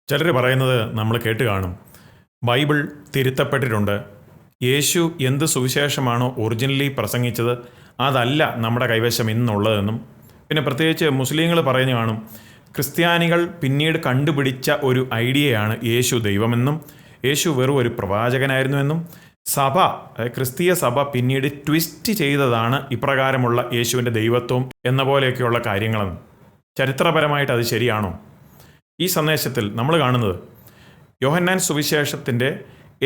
ചിലർ പറയുന്നത് നമ്മൾ കേട്ട് കാണും, ബൈബിൾ തിരുത്തപ്പെട്ടിട്ടുണ്ട്. യേശു എന്ത് സുവിശേഷമാണോ ഒറിജിനലി പ്രസംഗിച്ചത് അതല്ല നമ്മുടെ കൈവശം ഇന്നുള്ളതെന്നും, പിന്നെ പ്രത്യേകിച്ച് മുസ്ലിങ്ങൾ പറഞ്ഞു കാണും, ക്രിസ്ത്യാനികൾ പിന്നീട് കണ്ടുപിടിച്ച ഒരു ഐഡിയയാണ് യേശു ദൈവമെന്നും യേശു വെറും ഒരു പ്രവാചകനായിരുന്നുവെന്നും, സഭ ക്രിസ്തീയ സഭ പിന്നീട് ട്വിസ്റ്റ് ചെയ്തതാണ് ഇപ്രകാരമുള്ള യേശുവിൻ്റെ ദൈവത്വം എന്ന പോലെയൊക്കെയുള്ള കാര്യങ്ങളെന്ന്. ചരിത്രപരമായിട്ട് അത് ശരിയാണോ? ഈ സന്ദേശത്തിൽ നമ്മൾ കാണുന്നത് യോഹന്നാൻ സുവിശേഷത്തിൻ്റെ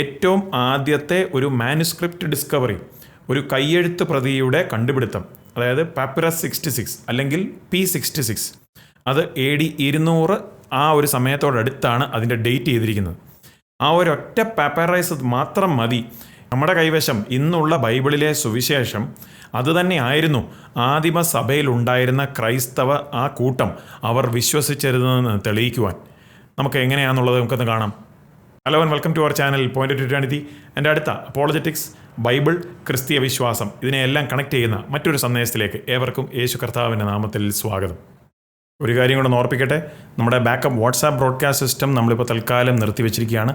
ഏറ്റവും ആദ്യത്തെ ഒരു മാനുസ്ക്രിപ്റ്റ് ഡിസ്കവറി, ഒരു കയ്യെഴുത്ത് പ്രതിയുടെ കണ്ടുപിടുത്തം, അതായത് പാപ്പിറസ് 66 അല്ലെങ്കിൽ P66. അത് AD 200 ആ ഒരു സമയത്തോടടുത്താണ് അതിൻ്റെ ഡേറ്റ് ചെയ്തിരിക്കുന്നത്. ആ ഒരൊറ്റ പാപ്പറൈസ് മാത്രം മതി നമ്മുടെ കൈവശം ഇന്നുള്ള ബൈബിളിലെ സുവിശേഷം അതുതന്നെ ആയിരുന്നു ആദിമ സഭയിലുണ്ടായിരുന്ന ക്രൈസ്തവ ആ കൂട്ടം അവർ വിശ്വസിച്ചിരുന്നതെന്ന് തെളിയിക്കുവാൻ. നമുക്ക് എങ്ങനെയാണെന്നുള്ളത് നമുക്കൊന്ന് കാണാം. Hello and welcome to our channel point to eternity. എൻ്റെ അടുത്ത അപ്പോളജറ്റിക്സ്, ബൈബിൾ, ക്രിസ്തീയ വിശ്വാസം ഇതിനെയെല്ലാം കണക്ട് ചെയ്യുന്ന മറ്റൊരു സന്ദേശത്തിലേക്ക് ഏവർക്കും യേശു കർത്താവിൻ്റെ നാമത്തിൽ സ്വാഗതം. ഒരു കാര്യം കൂടെ ഓർപ്പിക്കട്ടെ, നമ്മുടെ ബാക്കപ്പ് വാട്സാപ്പ് ബ്രോഡ്കാസ്റ്റ് സിസ്റ്റം നമ്മളിപ്പോൾ തൽക്കാലം നിർത്തിവെച്ചിരിക്കുകയാണ്.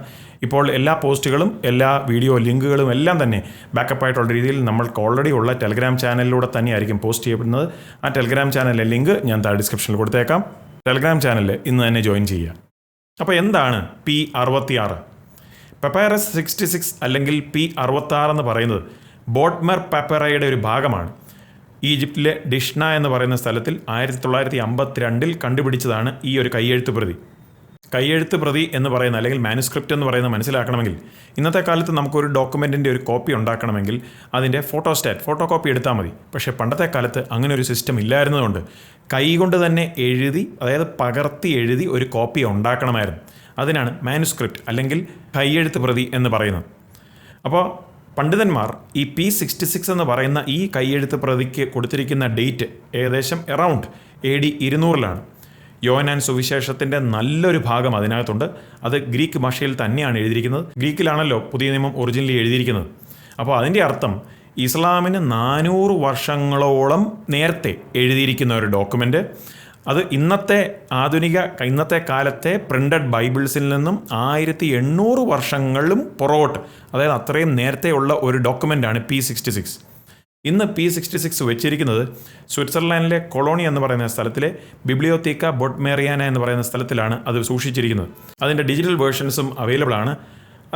ഇപ്പോൾ എല്ലാ പോസ്റ്റുകളും എല്ലാ വീഡിയോ ലിങ്കുകളും എല്ലാം തന്നെ ബാക്കപ്പായിട്ടുള്ള രീതിയിൽ നമ്മൾക്ക് ഓൾറെഡി ഉള്ള ടെലഗ്രാം ചാനലിലൂടെ തന്നെയായിരിക്കും പോസ്റ്റ് ചെയ്യപ്പെടുന്നത്. ആ ടെലഗ്രാം ചാനലിലെ ലിങ്ക് ഞാൻ താഴെ ഡിസ്ക്രിപ്ഷനിൽ കൊടുത്തേക്കാം. ടെലഗ്രാം ചാനലിൽ ഇന്ന് തന്നെ ജോയിൻ ചെയ്യുക. അപ്പോൾ എന്താണ് P66? പപ്പൈറസ് 66 അല്ലെങ്കിൽ P66 എന്ന് പറയുന്നത് ബോട്ട്മർ പപ്പറയുടെ ഒരു ഭാഗമാണ്. ഈജിപ്തിലെ ഡിഷ്ന എന്ന് പറയുന്ന സ്ഥലത്തിൽ 1952 കണ്ടുപിടിച്ചതാണ് ഈ ഒരു കയ്യെഴുത്ത് പ്രതി. കയ്യെഴുത്ത് പ്രതി എന്ന് പറയുന്ന അല്ലെങ്കിൽ മാനുസ്ക്രിപ്റ്റ് എന്ന് പറയുന്നത് മനസ്സിലാക്കണമെങ്കിൽ, ഇന്നത്തെ കാലത്ത് നമുക്കൊരു ഡോക്യുമെൻറ്റിൻ്റെ ഒരു കോപ്പി ഉണ്ടാക്കണമെങ്കിൽ അതിൻ്റെ ഫോട്ടോ കോപ്പി എടുത്താൽ മതി. പക്ഷേ പണ്ടത്തെ കാലത്ത് അങ്ങനെ ഒരു സിസ്റ്റം ഇല്ലായിരുന്നതുകൊണ്ട് കൈകൊണ്ട് തന്നെ എഴുതി, അതായത് പകർത്തി എഴുതി ഒരു കോപ്പി ഉണ്ടാക്കണമായിരുന്നു. അതിനാണ് മാനുസ്ക്രിപ്റ്റ് അല്ലെങ്കിൽ കയ്യെഴുത്ത് പ്രതി എന്ന് പറയുന്നത്. അപ്പോൾ പണ്ഡിതന്മാർ ഈ P66 എന്ന് പറയുന്ന ഈ കയ്യെഴുത്ത് പ്രതിക്ക് കൊടുത്തിരിക്കുന്ന ഡേറ്റ് ഏകദേശം അറൗണ്ട് AD 200 യോഹന്നാൻ സുവിശേഷത്തിൻ്റെ നല്ലൊരു ഭാഗം അതിനകത്തുണ്ട്. അത് ഗ്രീക്ക് ഭാഷയിൽ തന്നെയാണ് എഴുതിയിരിക്കുന്നത്. ഗ്രീക്കിലാണല്ലോ പുതിയ നിയമം ഒറിജിനലി എഴുതിയിരിക്കുന്നത്. അപ്പോൾ അതിൻ്റെ അർത്ഥം ഇസ്ലാമിന് 400 വർഷങ്ങളോളം നേരത്തെ എഴുതിയിരിക്കുന്ന ഒരു ഡോക്യുമെൻ്റ്. അത് ഇന്നത്തെ കാലത്തെ പ്രിൻ്റഡ് ബൈബിൾസിൽ നിന്നും 1800 വർഷങ്ങളും പുറകോട്ട്, അതായത് അത്രയും നേരത്തെയുള്ള ഒരു ഡോക്യുമെൻ്റാണ് P66. ഇന്ന് P66 വെച്ചിരിക്കുന്നത് സ്വിറ്റ്സർലാൻഡിലെ കൊളോണി എന്ന് പറയുന്ന സ്ഥലത്തിലെ ബിബ്ലിയോത്തീക്ക ബൊട്ട്മേറിയാന എന്ന് പറയുന്ന സ്ഥലത്തിലാണ് അത് സൂക്ഷിച്ചിരിക്കുന്നത്. അതിൻ്റെ ഡിജിറ്റൽ വേർഷൻസും അവൈലബിൾ ആണ്.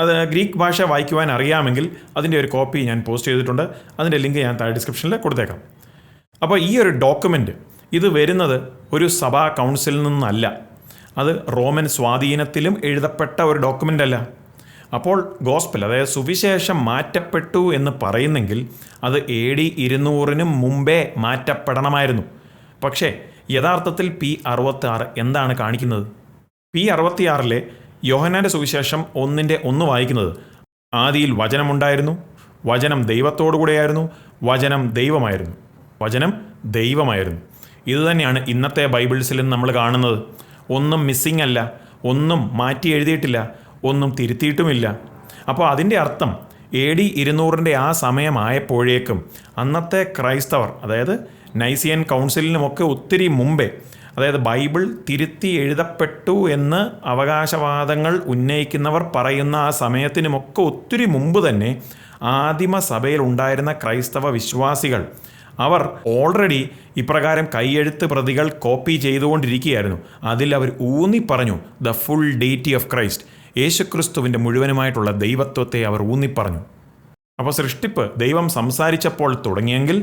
അത് ഗ്രീക്ക് ഭാഷ വായിക്കുവാൻ അറിയാമെങ്കിൽ അതിൻ്റെ ഒരു കോപ്പി ഞാൻ പോസ്റ്റ് ചെയ്തിട്ടുണ്ട്. അതിൻ്റെ ലിങ്ക് ഞാൻ താഴെ ഡിസ്ക്രിപ്ഷനിൽ കൊടുത്തേക്കാം. അപ്പോൾ ഈ ഒരു ഡോക്യുമെൻ്റ് ഇത് വരുന്നത് ഒരു സഭാ കൗൺസിലിൽ നിന്നല്ല. അത് റോമൻ സ്വാധീനത്തിലും എഴുതപ്പെട്ട ഒരു ഡോക്യുമെൻ്റ് അല്ല. അപ്പോൾ ഗോസ്പൽ, അതായത് സുവിശേഷം മാറ്റപ്പെട്ടു എന്ന് പറയുന്നെങ്കിൽ അത് AD 200 മുമ്പേ മാറ്റപ്പെടണമായിരുന്നു. പക്ഷേ യഥാർത്ഥത്തിൽ P66 എന്താണ് കാണിക്കുന്നത്? P66 യോഹന്നാൻ്റെ സുവിശേഷം 1:1 വായിക്കുന്നത്, ആദിയിൽ വചനമുണ്ടായിരുന്നു, വചനം ദൈവത്തോടു കൂടെയായിരുന്നു, വചനം ദൈവമായിരുന്നു. ഇതുതന്നെയാണ് ഇന്നത്തെ ബൈബിൾസിലും നമ്മൾ കാണുന്നത്. ഒന്നും മിസ്സിംഗ് അല്ല, ഒന്നും മാറ്റി എഴുതിയിട്ടില്ല, ഒന്നും തിരുത്തിയിട്ടുമില്ല. അപ്പോൾ അതിൻ്റെ അർത്ഥം AD 200 ആ സമയമായപ്പോഴേക്കും അന്നത്തെ ക്രൈസ്തവർ, അതായത് നൈസിയൻ കൗൺസിലിനുമൊക്കെ ഒത്തിരി മുമ്പേ, അതായത് ബൈബിൾ തിരുത്തി എഴുതപ്പെട്ടു എന്ന് അവകാശവാദങ്ങൾ ഉന്നയിക്കുന്നവർ പറയുന്ന ആ സമയത്തിനുമൊക്കെ ഒത്തിരി മുമ്പ് തന്നെ ആദിമ സഭയിൽ ഉണ്ടായിരുന്ന ക്രൈസ്തവ വിശ്വാസികൾ അവർ ഓൾറെഡി ഇപ്രകാരം കയ്യെഴുത്ത് പ്രതികൾ കോപ്പി ചെയ്തുകൊണ്ടിരിക്കുകയായിരുന്നു. അതിൽ അവർ ഊന്നി പറഞ്ഞു ദ ഫുൾ ഡെയിറ്റി ഓഫ് ക്രൈസ്റ്റ്, യേശുക്രിസ്തുവിൻ്റെ മുഴുവനുമായിട്ടുള്ള ദൈവത്വത്തെ അവർ ഊന്നിപ്പറഞ്ഞു. അപ്പോൾ സൃഷ്ടിപ്പ് ദൈവം സംസാരിച്ചപ്പോൾ തുടങ്ങിയെങ്കിൽ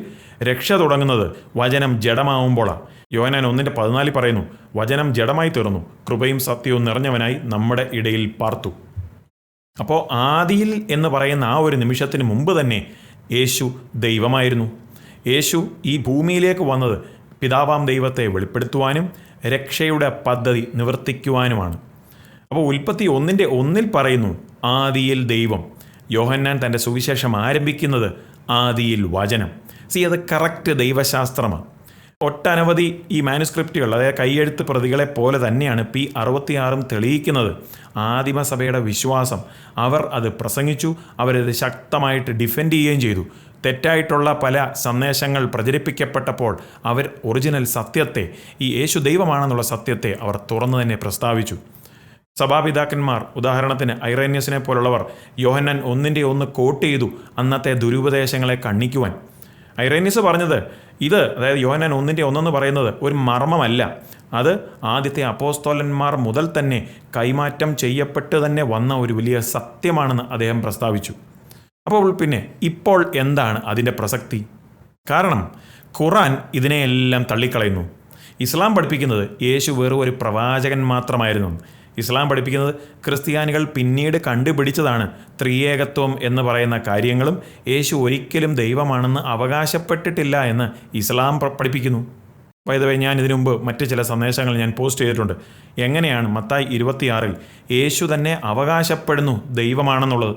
രക്ഷ തുടങ്ങുന്നത് വചനം ജഡമാവുമ്പോഴാണ്. യോഹന്നാൻ 1:14 പറയുന്നു, വചനം ജഡമായി തീർന്നു, കൃപയും സത്യവും നിറഞ്ഞവനായി നമ്മുടെ ഇടയിൽ പാർത്തു. അപ്പോൾ ആദിയിൽ എന്ന് പറയുന്ന ആ ഒരു നിമിഷത്തിന് മുമ്പ് തന്നെ യേശു ദൈവമായിരുന്നു. യേശു ഈ ഭൂമിയിലേക്ക് വന്നത് പിതാവാം ദൈവത്തെ വെളിപ്പെടുത്തുവാനും രക്ഷയുടെ പദ്ധതി നിവർത്തിക്കുവാനുമാണ്. അപ്പോൾ ഉൽപ്പത്തി 1:1 പറയുന്നു, ആദിയിൽ ദൈവം. യോഹന്നാൻ തൻ്റെ സുവിശേഷം ആരംഭിക്കുന്നത് ആദിയിൽ വചനം. അത് കറക്റ്റ് ദൈവശാസ്ത്രമാണ്. ഒട്ടനവധി ഈ മാനുസ്ക്രിപ്റ്റുകൾ, അതായത് കയ്യെഴുത്ത് പ്രതികളെ പോലെ തന്നെയാണ് P66 തെളിയിക്കുന്നത് ആദിമസഭയുടെ വിശ്വാസം. അവർ അത് പ്രസംഗിച്ചു, അവരത് ശക്തമായിട്ട് ഡിഫെൻഡ് ചെയ്യുകയും ചെയ്തു. തെറ്റായിട്ടുള്ള പല സന്ദേശങ്ങൾ പ്രചരിപ്പിക്കപ്പെട്ടപ്പോൾ അവർ ഒറിജിനൽ സത്യത്തെ, ഈ യേശു ദൈവമാണെന്നുള്ള സത്യത്തെ അവർ തുറന്നു തന്നെ പ്രസ്താവിച്ചു. സഭാപിതാക്കന്മാർ, ഉദാഹരണത്തിന് ഐറേനിയസിനെ പോലുള്ളവർ യോഹന്നാൻ 1:1 കോട്ട് ചെയ്തു അന്നത്തെ ദുരുപദേശങ്ങളെ കണ്ണിക്കുവാൻ. ഐറേനിയസ് പറഞ്ഞത് ഇത്, അതായത് യോഹന്നാൻ 1:1 എന്ന് പറയുന്നത് ഒരു മർമ്മമല്ല, അത് ആദ്യത്തെ അപ്പോസ്തലന്മാർ മുതൽ തന്നെ കൈമാറ്റം ചെയ്യപ്പെട്ട് തന്നെ വന്ന ഒരു വലിയ സത്യമാണെന്ന് അദ്ദേഹം പ്രസ്താവിച്ചു. അപ്പോൾ പിന്നെ ഇപ്പോൾ എന്താണ് അതിൻ്റെ പ്രസക്തി? കാരണം ഖുർആൻ ഇതിനെയെല്ലാം തള്ളിക്കളയുന്നു. ഇസ്ലാം പഠിപ്പിക്കുന്നത് യേശു വെറും ഒരു പ്രവാചകൻ മാത്രമായിരുന്നു. ഇസ്ലാം പഠിപ്പിക്കുന്നത് ക്രിസ്ത്യാനികൾ പിന്നീട് കണ്ടുപിടിച്ചതാണ് ത്രിയേകത്വം എന്ന് പറയുന്ന കാര്യങ്ങളും യേശു ഒരിക്കലും ദൈവമാണെന്ന് അവകാശപ്പെട്ടിട്ടില്ല എന്ന് ഇസ്ലാം പഠിപ്പിക്കുന്നു. വൈദവേ, ഞാൻ ഇതിനു മുമ്പ് മറ്റ് ചില സന്ദേശങ്ങൾ ഞാൻ പോസ്റ്റ് ചെയ്തിട്ടുണ്ട്. എങ്ങനെയാണ് മത്തായി 26 യേശു തന്നെ അവകാശപ്പെടുന്നു ദൈവമാണെന്നുള്ളത്.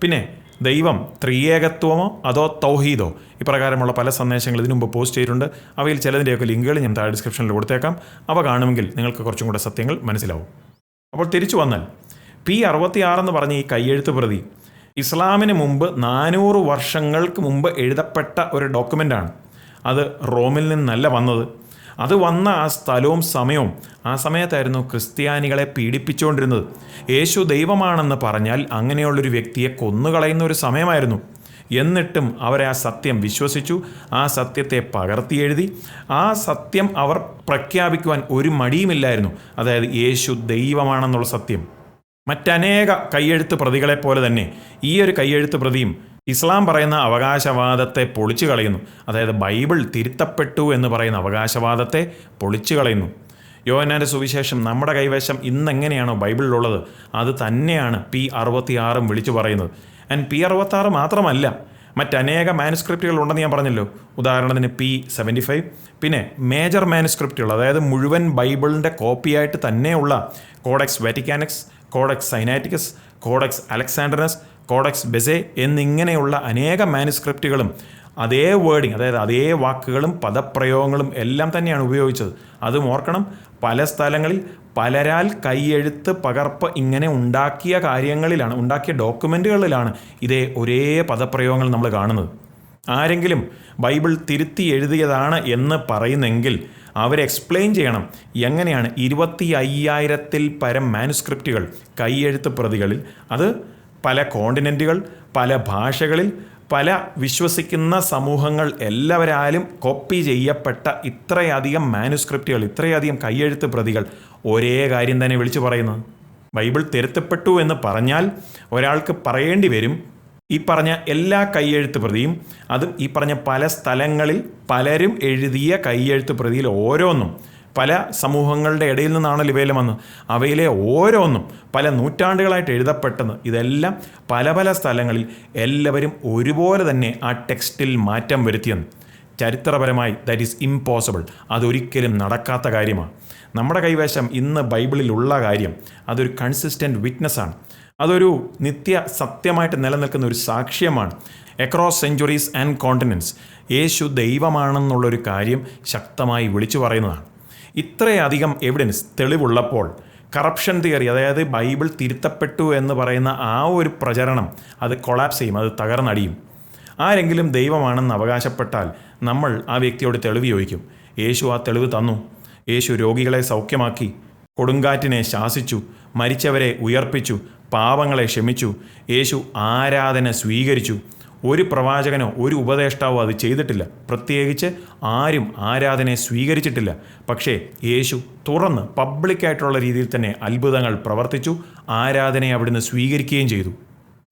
പിന്നെ ദൈവം ത്രിയേകത്വമോ അതോ തൗഹീദോ, ഇപ്രകാരമുള്ള പല സന്ദേശങ്ങൾ ഇതിനു മുമ്പ് പോസ്റ്റ് ചെയ്തിട്ടുണ്ട്. അവയിൽ ചിലതിൻ്റെയൊക്കെ ലിങ്കുകൾ ഞാൻ താഴെ ഡിസ്ക്രിപ്ഷനിൽ കൊടുത്തേക്കാം. അവ കാണുമെങ്കിൽ നിങ്ങൾക്ക് കുറച്ചും കൂടെ സത്യങ്ങൾ മനസ്സിലാവും. അപ്പോൾ തിരിച്ചു വന്നാൽ P66 എന്ന് പറഞ്ഞ ഈ കയ്യെഴുത്ത് പ്രതി ഇസ്ലാമിന് മുമ്പ് 400 വർഷങ്ങൾക്ക് മുമ്പ് എഴുതപ്പെട്ട ഒരു ഡോക്യുമെൻ്റാണ്. അത് റോമിൽ നിന്നല്ല വന്നത്. അത് വന്ന ആ സ്ഥലവും സമയവും, ആ സമയത്തായിരുന്നു ക്രിസ്ത്യാനികളെ പീഡിപ്പിച്ചുകൊണ്ടിരുന്നത്. യേശു ദൈവമാണെന്ന് പറഞ്ഞാൽ അങ്ങനെയുള്ളൊരു വ്യക്തിയെ കൊന്നുകളയുന്ന ഒരു സമയമായിരുന്നു. എന്നിട്ടും അവരെ ആ സത്യം വിശ്വസിച്ചു, ആ സത്യത്തെ പകർത്തിയെഴുതി, ആ സത്യം അവർ പ്രഖ്യാപിക്കുവാൻ ഒരു മടിയുമില്ലായിരുന്നു. അതായത് യേശു ദൈവമാണെന്നുള്ള സത്യം. മറ്റനേക കയ്യെഴുത്ത് പ്രതികളെപ്പോലെ തന്നെ ഈ ഒരു കയ്യെഴുത്ത് പ്രതിയും ഇസ്ലാം പറയുന്ന അവകാശവാദത്തെ പൊളിച്ചു കളയുന്നു. അതായത് ബൈബിൾ തിരുത്തപ്പെട്ടു എന്ന് പറയുന്ന അവകാശവാദത്തെ പൊളിച്ചു കളയുന്നു. യോഹന്നാൻ്റെ സുവിശേഷം നമ്മുടെ കൈവശം ഇന്നെങ്ങനെയാണോ ബൈബിളിലുള്ളത് അത് തന്നെയാണ് P66 വിളിച്ചു പറയുന്നത്. ആൻഡ് P66 മാത്രമല്ല, മറ്റനേക മാനുസ്ക്രിപ്റ്റുകൾ ഉണ്ടെന്ന് ഞാൻ പറഞ്ഞല്ലോ. ഉദാഹരണത്തിന് P75, പിന്നെ മേജർ മാനുസ്ക്രിപ്റ്റുകൾ, അതായത് മുഴുവൻ ബൈബിളിൻ്റെ കോപ്പിയായിട്ട് തന്നെയുള്ള കോഡെക്സ് വാറ്റിക്കാനസ്, കോഡെക്സ് സൈനാറ്റിക്കസ്, കോഡെക്സ് അലക്സാൻഡ്രനസ്, കോഡെക്സ് ബെസെ എന്നിങ്ങനെയുള്ള അനേക മാനുസ്ക്രിപ്റ്റുകളും അതേ വേർഡിങ്, അതായത് അതേ വാക്കുകളും പദപ്രയോഗങ്ങളും എല്ലാം തന്നെയാണ് ഉപയോഗിച്ചത്. അതും ഓർക്കണം, പല സ്ഥലങ്ങളിൽ പലരാൽ കൈയെഴുത്ത് പകർപ്പ് ഇങ്ങനെ ഉണ്ടാക്കിയ കാര്യങ്ങളിലാണ്, ഉണ്ടാക്കിയ ഡോക്യുമെൻറ്റുകളിലാണ് ഇതേ ഒരേ പദപ്രയോഗങ്ങൾ നമ്മൾ കാണുന്നത്. ആരെങ്കിലും ബൈബിൾ തിരുത്തി എഴുതിയതാണ് എന്ന് പറയുന്നെങ്കിൽ അവർ എക്സ്പ്ലെയിൻ ചെയ്യണം എങ്ങനെയാണ് 25,000-ൽ പരം മാനുസ്ക്രിപ്റ്റുകൾ കൈയെഴുത്ത് പ്രതികളിൽ, അത് പല കോണ്ടിനെൻറ്റുകൾ, പല ഭാഷകളിൽ, പല വിശ്വസിക്കുന്ന സമൂഹങ്ങൾ എല്ലാവരാലും കോപ്പി ചെയ്യപ്പെട്ട ഇത്രയധികം മാനുസ്ക്രിപ്റ്റുകൾ, ഇത്രയധികം കൈയെഴുത്ത് പ്രതികൾ ഒരേ കാര്യം തന്നെ വിളിച്ചു പറയുന്നത്. ബൈബിൾ തിരുത്തപ്പെട്ടു എന്ന് പറഞ്ഞാൽ ഒരാൾക്ക് പറയേണ്ടി വരും, ഈ പറഞ്ഞ എല്ലാ കൈയെഴുത്ത് പ്രതിയും, അതും ഈ പറഞ്ഞ പല സ്ഥലങ്ങളിൽ പലരും എഴുതിയ കൈയെഴുത്ത് പ്രതിയിൽ ഓരോന്നും പല സമൂഹങ്ങളുടെ ഇടയിൽ നിന്നാണല്ലോ ഇവയെല്ലാം വന്നത്. അവയിലെ ഓരോന്നും പല നൂറ്റാണ്ടുകളായിട്ട് എഴുതപ്പെട്ടെന്ന്, ഇതെല്ലാം പല പല സ്ഥലങ്ങളിൽ എല്ലാവരും ഒരുപോലെ തന്നെ ആ ടെക്സ്റ്റിൽ മാറ്റം വരുത്തിയെന്ന്. ചരിത്രപരമായി ദാറ്റ് ഈസ് ഇംപോസിബിൾ. അതൊരിക്കലും നടക്കാത്ത കാര്യമാണ്. നമ്മുടെ കൈവശം ഇന്ന് ബൈബിളിലുള്ള കാര്യം അതൊരു കൺസിസ്റ്റൻറ്റ് വിറ്റ്നസ്സാണ്. അതൊരു നിത്യ സത്യമായിട്ട് നിലനിൽക്കുന്ന ഒരു സാക്ഷ്യമാണ്. അക്രോസ് സെഞ്ച്വറീസ് ആൻഡ് കോണ്ടിനെൻറ്റ്സ് യേശു ദൈവമാണെന്നുള്ളൊരു കാര്യം ശക്തമായി വിളിച്ചു പറയുന്നതാണ്. ഇത്രയധികം എവിഡൻസ്, തെളിവുള്ളപ്പോൾ കറപ്ഷൻ തിയറി, അതായത് ബൈബിൾ തിരുത്തപ്പെട്ടു എന്ന് പറയുന്ന ആ ഒരു പ്രചരണം അത് കൊളാപ്സ് ചെയ്യും, അത് തകർന്നടിയും. ആരെങ്കിലും ദൈവമാണെന്ന് അവകാശപ്പെട്ടാൽ നമ്മൾ ആ വ്യക്തിയോട് തെളിവ് ചോദിക്കും. യേശു ആ തെളിവ് തന്നു. യേശു രോഗികളെ സൗഖ്യമാക്കി, കൊടുങ്കാറ്റിനെ ശാസിച്ചു, മരിച്ചവരെ ഉയർപ്പിച്ചു, പാവങ്ങളെ ക്ഷമിച്ചു. യേശു ആരാധന സ്വീകരിച്ചു. ഒരു പ്രവാചകനോ ഒരു ഉപദേഷ്ടാവോ അത് ചെയ്തിട്ടില്ല. പ്രത്യേകിച്ച് ആരും ആരാധനയെ സ്വീകരിച്ചിട്ടില്ല. പക്ഷേ യേശു തുറന്ന് പബ്ലിക്കായിട്ടുള്ള രീതിയിൽ തന്നെ അത്ഭുതങ്ങൾ പ്രവർത്തിച്ചു. ആരാധനയെ അവിടുന്ന് സ്വീകരിക്കുകയും ചെയ്തു.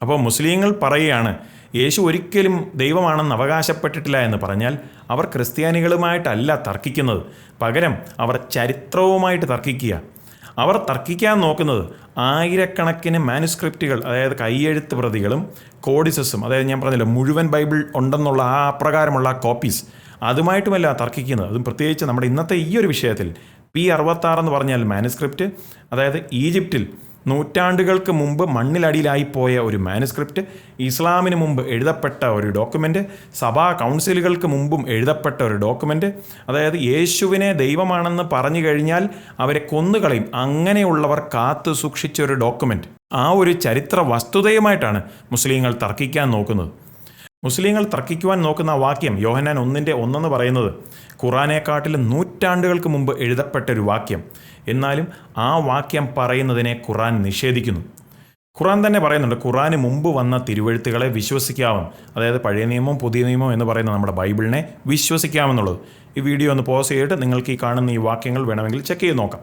അപ്പോൾ മുസ്ലിങ്ങൾ പറയുകയാണ് യേശു ഒരിക്കലും ദൈവമാണെന്ന് അവകാശപ്പെട്ടിട്ടില്ല എന്ന് പറഞ്ഞാൽ അവർ ക്രിസ്ത്യാനികളുമായിട്ടല്ല തർക്കിക്കുന്നത്, പകരം അവർ ചരിത്രവുമായിട്ട് തർക്കിക്കുക. അവർ തർക്കിക്കാൻ നോക്കുന്നത് ആയിരക്കണക്കിന് മാനുസ്ക്രിപ്റ്റുകൾ, അതായത് കൈയെഴുത്ത് പ്രതികളും കോഡിസസും, അതായത് ഞാൻ പറഞ്ഞല്ലോ മുഴുവൻ ബൈബിൾ ഉണ്ടെന്നുള്ള ആ അപ്രകാരമുള്ള കോപ്പീസ്, അതുമായിട്ടുമല്ല തർക്കിക്കുന്നത്. അതും പ്രത്യേകിച്ച് നമ്മുടെ ഇന്നത്തെ ഈ ഒരു വിഷയത്തിൽ P66 എന്ന് പറഞ്ഞാൽ മാനുസ്ക്രിപ്റ്റ്, അതായത് ഈജിപ്തിൽ നൂറ്റാണ്ടുകൾക്ക് മുമ്പ് മണ്ണിലടിയിലായിപ്പോയ ഒരു മാനുസ്ക്രിപ്റ്റ്, ഇസ്ലാമിന് മുമ്പ് എഴുതപ്പെട്ട ഒരു ഡോക്യുമെൻ്റ്, സഭാ കൗൺസിലുകൾക്ക് മുമ്പും എഴുതപ്പെട്ട ഒരു ഡോക്യുമെൻ്റ്, അതായത് യേശുവിനെ ദൈവമാണെന്ന് പറഞ്ഞു കഴിഞ്ഞാൽ അവരെ കൊന്നുകളയും, അങ്ങനെയുള്ളവർ കാത്തു സൂക്ഷിച്ച ഒരു ഡോക്യുമെൻ്റ്. ആ ഒരു ചരിത്ര വസ്തുതയുമായിട്ടാണ് മുസ്ലിങ്ങൾ തർക്കിക്കാൻ നോക്കുന്നത്. മുസ്ലിങ്ങൾ തർക്കിക്കുവാൻ നോക്കുന്ന വാക്യം യോഹന്നാൻ 1:1 എന്ന് പറയുന്നത് ഖുറാനേക്കാട്ടിലും നൂറ്റാണ്ടുകൾക്ക് മുമ്പ് എഴുതപ്പെട്ട ഒരു വാക്യം. എന്നാലും ആ വാക്യം പറയുന്നതിനെ ഖുറാൻ നിഷേധിക്കുന്നു. ഖുറാൻ തന്നെ പറയുന്നുണ്ട്, ഖുറാന് മുമ്പ് വന്ന തിരുവെഴുത്തുകളെ വിശ്വസിക്കാവും, അതായത് പഴയ നിയമം പുതിയ നിയമം എന്ന് പറയുന്ന നമ്മുടെ ബൈബിളിനെ വിശ്വസിക്കാമെന്നുള്ളത്. ഈ വീഡിയോ ഒന്ന് പോസ് ചെയ്തിട്ട് നിങ്ങൾക്ക് ഈ കാണുന്ന ഈ വാക്യങ്ങൾ വേണമെങ്കിൽ ചെക്ക് ചെയ്ത് നോക്കാം.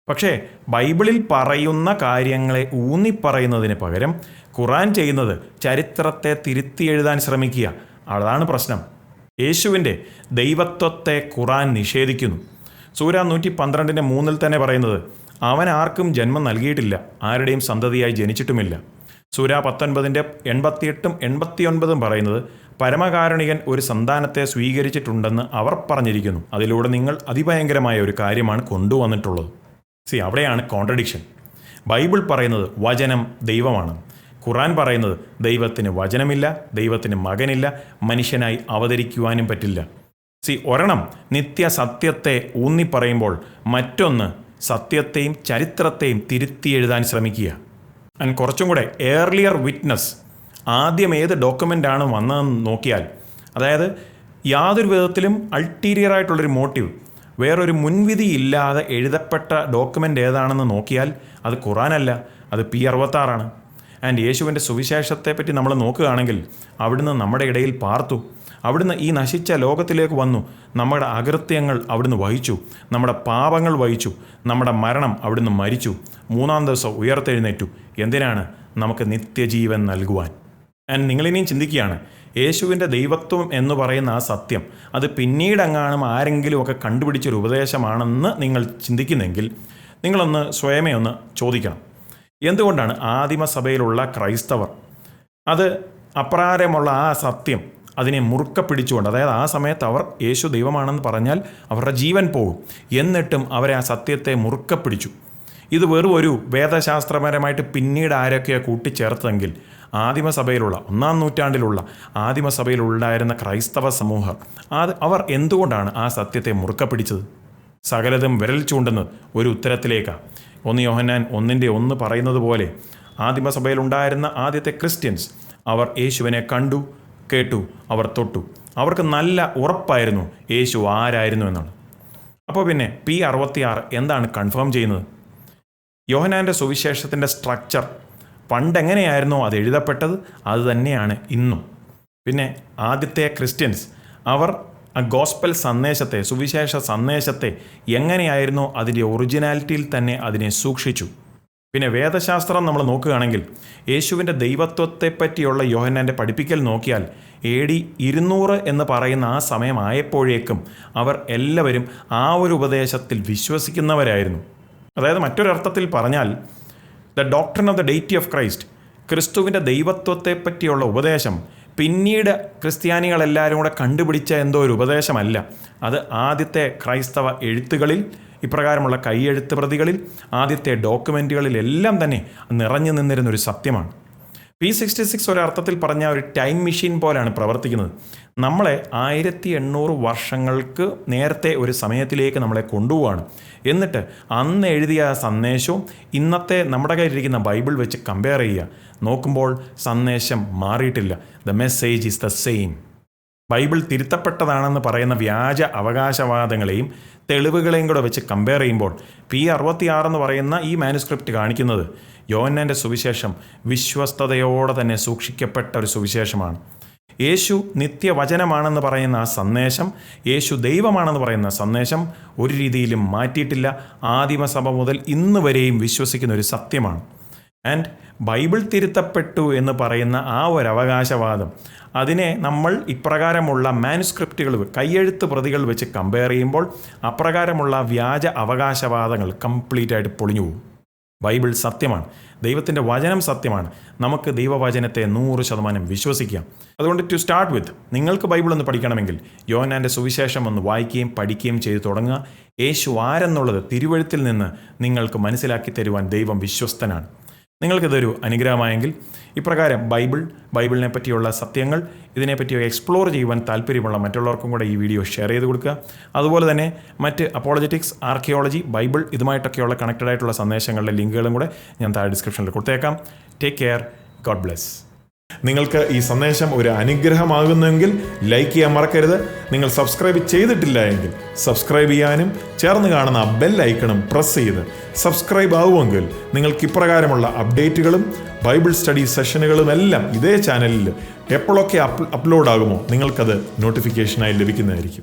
പക്ഷേ ബൈബിളിൽ പറയുന്ന കാര്യങ്ങളെ ഊന്നിപ്പറയുന്നതിന് പകരം ഖുറാൻ ചെയ്യുന്നത് ചരിത്രത്തെ തിരുത്തി എഴുതാൻ ശ്രമിക്കുക. അതാണ് പ്രശ്നം. യേശുവിൻ്റെ ദൈവത്വത്തെ ഖുറാൻ നിഷേധിക്കുന്നു. സൂര 112:3 തന്നെ പറയുന്നത്, അവൻ ആർക്കും ജന്മം നൽകിയിട്ടില്ല, ആരുടെയും സന്തതിയായി ജനിച്ചിട്ടുമില്ല. സൂര 19:88 89 പറയുന്നത്, പരമകാരുണികൻ ഒരു സന്താനത്തെ സ്വീകരിച്ചിട്ടുണ്ടെന്ന് അവർ പറഞ്ഞിരിക്കുന്നു. അതിലൂടെ നിങ്ങൾ അതിഭയങ്കരമായ ഒരു കാര്യമാണ് കൊണ്ടുവന്നിട്ടുള്ളത്. അവിടെയാണ് കോൺട്രഡിക്ഷൻ. ബൈബിൾ പറയുന്നത് വചനം ദൈവമാണ്. ഖുറാൻ പറയുന്നത് ദൈവത്തിന് വചനമില്ല, ദൈവത്തിന് മകനില്ല, മനുഷ്യനായി അവതരിക്കുവാനും പറ്റില്ല. ഒരെണ്ണം നിത്യസത്യത്തെ ഊന്നിപ്പറയുമ്പോൾ മറ്റൊന്ന് സത്യത്തെയും ചരിത്രത്തെയും തിരുത്തി എഴുതാൻ ശ്രമിക്കുക. ആൻഡ് കുറച്ചും കൂടെ ഏർലിയർ വിറ്റ്നസ്, ആദ്യം ഏത് ഡോക്യുമെൻ്റാണ് വന്നതെന്ന് നോക്കിയാൽ, അതായത് യാതൊരു വിധത്തിലും അൾട്ടീരിയറായിട്ടുള്ളൊരു മോട്ടീവ്, വേറൊരു മുൻവിധി ഇല്ലാതെ എഴുതപ്പെട്ട ഡോക്യുമെൻ്റ് ഏതാണെന്ന് നോക്കിയാൽ അത് ഖുറാനല്ല, അത് P66. ആൻഡ് യേശുവിൻ്റെ സുവിശേഷത്തെപ്പറ്റി നമ്മൾ നോക്കുകയാണെങ്കിൽ അവിടുന്ന് നമ്മുടെ ഇടയിൽ പാർത്തു, അവിടുന്ന് ഈ നശിച്ച ലോകത്തിലേക്ക് വന്നു, നമ്മുടെ അകൃത്യങ്ങൾ അവിടുന്ന് വഹിച്ചു, നമ്മുടെ പാപങ്ങൾ വഹിച്ചു, നമ്മുടെ മരണം അവിടുന്ന് മരിച്ചു, 3-ാം ദിവസം ഉയർത്തെഴുന്നേറ്റു. എന്തിനാണ്? നമുക്ക് നിത്യജീവൻ നൽകുവാൻ. ആൻഡ് നിങ്ങളിനിയും ചിന്തിക്കുകയാണ്, യേശുവിൻ്റെ ദൈവത്വം എന്ന് പറയുന്ന ആ സത്യം അത് പിന്നീടെങ്ങാനും ആരെങ്കിലുമൊക്കെ കണ്ടുപിടിച്ചൊരു ഉപദേശമാണെന്ന് നിങ്ങൾ ചിന്തിക്കുന്നെങ്കിൽ നിങ്ങളൊന്ന് സ്വയമേ ഒന്ന് ചോദിക്കണം, എന്തുകൊണ്ടാണ് ആദിമസഭയിലുള്ള ക്രൈസ്തവർ അത് അപ്രകാരമുള്ള ആ സത്യം അതിനെ മുറുക്ക പിടിച്ചുകൊണ്ട്, അതായത് ആ സമയത്ത് അവർ യേശു ദൈവമാണെന്ന് പറഞ്ഞാൽ അവരുടെ ജീവൻ പോകും, എന്നിട്ടും അവരെ ആ സത്യത്തെ മുറുക്ക പിടിച്ചു. ഇത് വെറും ഒരു വേദശാസ്ത്രപരമായിട്ട് പിന്നീട് ആരൊക്കെയാണ് കൂട്ടിച്ചേർത്തെങ്കിൽ ആദിമസഭയിലുള്ള 1-ാം നൂറ്റാണ്ടിലുള്ള ആദിമസഭയിലുണ്ടായിരുന്ന ക്രൈസ്തവ സമൂഹം അവർ എന്തുകൊണ്ടാണ് ആ സത്യത്തെ മുറുക്ക പിടിച്ചത്? സകലതും വിരൽ ചൂണ്ടുന്നത് ഒരു ഉത്തരത്തിലേക്കാണ്. 1 യോഹന്നാൻ 1:1 പറയുന്നത് പോലെ ആദിമസഭയിലുണ്ടായിരുന്ന ആദ്യത്തെ ക്രിസ്ത്യൻസ് അവർ യേശുവിനെ കണ്ടു, കേട്ടു, അവർ തൊട്ടു. അവർക്ക് നല്ല ഉറപ്പായിരുന്നു യേശു ആരായിരുന്നു എന്നാണ്. അപ്പോൾ പിന്നെ P66 എന്താണ് കൺഫേം ചെയ്യുന്നത്? യോഹന്നാൻ്റെ സുവിശേഷത്തിൻ്റെ സ്ട്രക്ചർ പണ്ടെങ്ങനെയായിരുന്നോ അത് എഴുതപ്പെട്ടത് അത് തന്നെയാണ് ഇന്നും. പിന്നെ ആദ്യത്തെ ക്രിസ്ത്യൻസ് അവർ ആ ഗോസ്പൽ സന്ദേശത്തെ, സുവിശേഷ സന്ദേശത്തെ എങ്ങനെയായിരുന്നോ അതിൻ്റെ ഒറിജിനാലിറ്റിയിൽ തന്നെ അതിനെ സൂക്ഷിച്ചു. പിന്നെ വേദശാസ്ത്രം നമ്മൾ നോക്കുകയാണെങ്കിൽ യേശുവിൻ്റെ ദൈവത്വത്തെപ്പറ്റിയുള്ള യോഹന്നാൻ്റെ പഠിപ്പിക്കൽ നോക്കിയാൽ AD 200 എന്ന് പറയുന്ന ആ സമയമായപ്പോഴേക്കും അവർ എല്ലാവരും ആ ഒരു ഉപദേശത്തിൽ വിശ്വസിക്കുന്നവരായിരുന്നു. അതായത് മറ്റൊരർത്ഥത്തിൽ പറഞ്ഞാൽ the doctrine of the deity of Christ, ക്രിസ്തുവിൻ്റെ ദൈവത്വത്തെപ്പറ്റിയുള്ള ഉപദേശം പിന്നീട് ക്രിസ്ത്യാനികളെല്ലാവരും കൂടെ കണ്ടുപിടിച്ച എന്തോ ഒരു ഉപദേശമല്ല. അത് ആദ്യത്തെ ക്രൈസ്തവ എഴുത്തുകളിൽ, ഇപ്രകാരമുള്ള കൈയെഴുത്ത് പ്രതികളിൽ, ആദ്യത്തെ ഡോക്യുമെൻറ്റുകളിലെല്ലാം തന്നെ നിറഞ്ഞു നിന്നിരുന്നൊരു സത്യമാണ്. P66 ഒരർത്ഥത്തിൽ പറഞ്ഞ ഒരു ടൈം മെഷീൻ പോലെയാണ് പ്രവർത്തിക്കുന്നത്. നമ്മളെ 1800 വർഷങ്ങൾക്ക് നേരത്തെ ഒരു സമയത്തിലേക്ക് നമ്മളെ കൊണ്ടുപോവാണ്. എന്നിട്ട് അന്ന് എഴുതിയ സന്ദേശവും ഇന്നത്തെ നമ്മുടെ കയ്യിലിരിക്കുന്ന ബൈബിൾ വെച്ച് കമ്പയർ ചെയ്യുക. നോക്കുമ്പോൾ സന്ദേശം മാറിയിട്ടില്ല. The message is the same. Bible തിരുത്തപ്പെട്ടതാണെന്ന് പറയുന്ന വ്യാജ അവകാശവാദങ്ങളെയും തെളിവുകളെയും കൂടെ വെച്ച് കമ്പയർ ചെയ്യുമ്പോൾ P66 എന്ന് പറയുന്ന ഈ മാനുസ്ക്രിപ്റ്റ് കാണിക്കുന്നത് യോഹന്നാൻ്റെ സുവിശേഷം വിശ്വസ്തയോടെ തന്നെ സൂക്ഷിക്കപ്പെട്ട ഒരു സുവിശേഷമാണ്. യേശു നിത്യവചനമാണെന്ന് പറയുന്ന ആ സന്ദേശം, യേശു ദൈവമാണെന്ന് പറയുന്ന സന്ദേശം ഒരു രീതിയിലും മാറ്റിയിട്ടില്ല. ആദിമസഭ മുതൽ ഇന്ന് വരെയും വിശ്വസിക്കുന്ന ഒരു സത്യമാണ്. ആൻഡ് ബൈബിൾ തിരുത്തപ്പെട്ടു എന്ന് പറയുന്ന ആ ഒരു അവകാശവാദം, അതിനെ നമ്മൾ ഇപ്രകാരമുള്ള മാനുസ്ക്രിപ്റ്റുകൾ, കയ്യെഴുത്ത് പ്രതികൾ വെച്ച് കമ്പയർ ചെയ്യുമ്പോൾ അപ്രകാരമുള്ള വ്യാജ അവകാശവാദങ്ങൾ കംപ്ലീറ്റ് ആയിട്ട് പൊളിഞ്ഞു പോകും. ബൈബിൾ സത്യമാണ്, ദൈവത്തിൻ്റെ വചനം സത്യമാണ്. നമുക്ക് ദൈവവചനത്തെ 100% വിശ്വസിക്കാം. അതുകൊണ്ട് ടു സ്റ്റാർട്ട് വിത്ത്, നിങ്ങൾക്ക് ബൈബിൾ ഒന്ന് പഠിക്കണമെങ്കിൽ യോഹന്നാൻ്റെ സുവിശേഷം ഒന്ന് വായിക്കുകയും പഠിക്കുകയും ചെയ്ത് തുടങ്ങുക. യേശു ആരെന്നുള്ളത് തിരുവെഴുത്തിൽ നിന്ന് നിങ്ങൾക്ക് മനസ്സിലാക്കി തരുവാൻ ദൈവം വിശ്വസ്തനാണ്. നിങ്ങൾക്കിതൊരു അനുഗ്രഹമായെങ്കിൽ ഇപ്രകാരം ബൈബിളിനെ പറ്റിയുള്ള സത്യങ്ങൾ, ഇതിനെപ്പറ്റി എക്സ്പ്ലോർ ചെയ്യുവാൻ താല്പര്യമുള്ള മറ്റുള്ളവർക്കും കൂടെ ഈ വീഡിയോ ഷെയർ ചെയ്ത് കൊടുക്കുക. അതുപോലെ തന്നെ മറ്റ് അപ്പോളജറ്റിക്സ്, ആർക്കിയോളജി, ബൈബിൾ ഇതുമായിട്ടൊക്കെയുള്ള കണക്റ്റഡ് ആയിട്ടുള്ള സന്ദേശങ്ങളുടെ ലിങ്കുകളും കൂടെ ഞാൻ താഴെ ഡിസ്ക്രിപ്ഷനിൽ കൊടുത്തേക്കാം. Take care. God bless. നിങ്ങൾക്ക് ഈ സന്ദേശം ഒരു അനുഗ്രഹമാകുന്നെങ്കിൽ ലൈക്ക് ചെയ്യാൻ മറക്കരുത്. നിങ്ങൾ സബ്സ്ക്രൈബ് ചെയ്തിട്ടില്ല എങ്കിൽ സബ്സ്ക്രൈബ് ചെയ്യാനും ചേർന്ന് കാണുന്ന ബെൽ ഐക്കണും പ്രസ് ചെയ്ത് സബ്സ്ക്രൈബ് ആവുമെങ്കിൽ നിങ്ങൾക്ക് ഇപ്രകാരമുള്ള അപ്ഡേറ്റുകളും ബൈബിൾ സ്റ്റഡി സെഷനുകളും എല്ലാം ഇതേ ചാനലിൽ എപ്പോഴൊക്കെ അപ്ലോഡ് ആകുമോ നിങ്ങൾക്കത് നോട്ടിഫിക്കേഷനായി ലഭിക്കുന്നതായിരിക്കും.